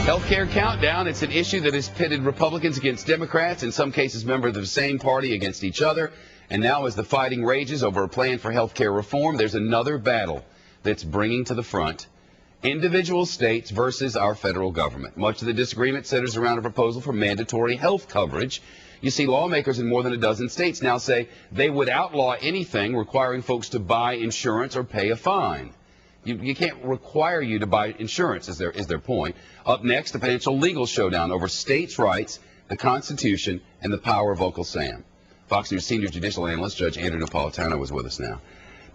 Healthcare countdown. It's an issue that has pitted Republicans against Democrats, in some cases members of the same party against each other. And now as the fighting rages over a plan for healthcare reform, there's another battle that's bringing to the front individual states versus our federal government. Much of the disagreement centers around a proposal for mandatory health coverage. You see lawmakers in more than a dozen states now say they would outlaw anything requiring folks to buy insurance or pay a fine. You can't require you to buy insurance, is their point. Up next, a potential legal showdown over states' rights, the Constitution, and the power of Uncle Sam. Fox News senior judicial analyst Judge Andrew Napolitano is with us now.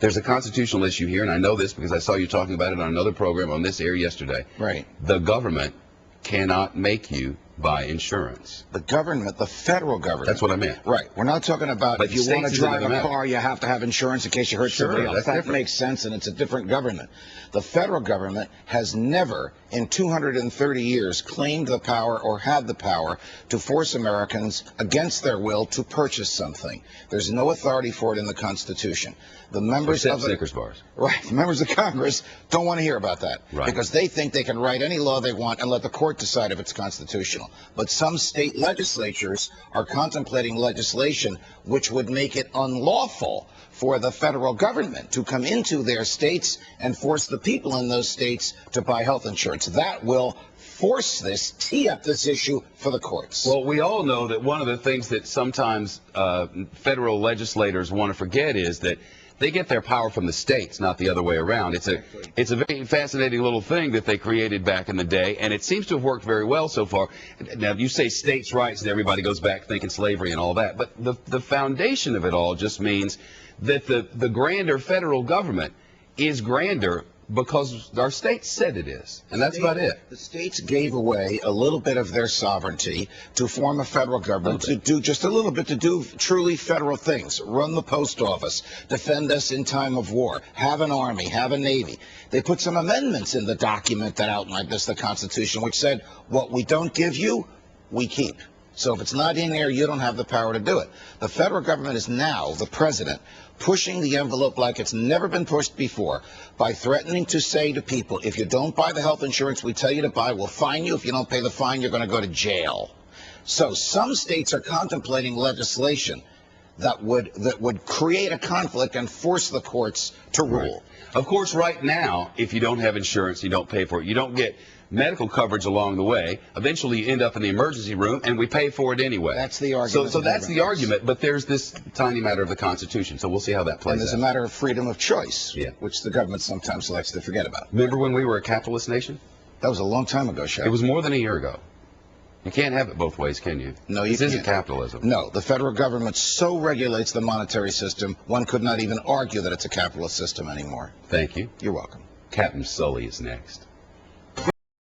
There's a constitutional issue here, and I know this because I saw you talking about it on another program on this air yesterday. Right. The government cannot make you buy insurance. The government, the federal government. That's what I meant. Right. We're not talking about but if you want to drive a car, you have to have insurance in case you hurt somebody else. That makes sense, and it's a different government. The federal government has never, in 230 years, claimed the power or had the power to force Americans against their will to purchase something. There's no authority for it in the Constitution. The members of Snickers bars. Right. The members of Congress don't want to hear about that. Right. Because they think they can write any law they want and let the court decide if it's constitutional. But some state legislatures are contemplating legislation which would make it unlawful for the federal government to come into their states and force the people in those states to buy health insurance. That will tee up this issue for the courts. Well, we all know that one of the things that sometimes federal legislators want to forget is that they get their power from the states, not the other way around. It's a very fascinating little thing that they created back in the day, and it seems to have worked very well so far. Now, you say states' rights, and everybody goes back thinking slavery and all that, but the foundation of it all just means that the grander federal government is grander because our states said it is, and that's about it. The states gave away a little bit of their sovereignty to form a federal government, to do just a little bit, to do truly federal things, run the post office, defend us in time of war, have an army, have a navy. They put some amendments in the document that outlined this, the Constitution, which said, what we don't give you, we keep. So if it's not in there, you don't have the power to do it. The federal government is now, the president, pushing the envelope like it's never been pushed before by threatening to say to people, if you don't buy the health insurance we tell you to buy, we'll fine you. If you don't pay the fine, you're going to go to jail. So some states are contemplating legislation that would create a conflict and force the courts to rule. Right. Of course, right now, if you don't have insurance, you don't pay for it, you don't get medical coverage along the way. Eventually, you end up in the emergency room, and we pay for it anyway. That's the argument. So that's the argument, but there's this tiny matter of the Constitution, so we'll see how that plays out. And there's a matter of freedom of choice, which the government sometimes likes to forget about. Remember when we were a capitalist nation? That was a long time ago, Shep. It was more than a year ago. You can't have it both ways, can you? No, you can't. This isn't capitalism. No, the federal government so regulates the monetary system, one could not even argue that it's a capitalist system anymore. Thank you. You're welcome. Captain Sully is next.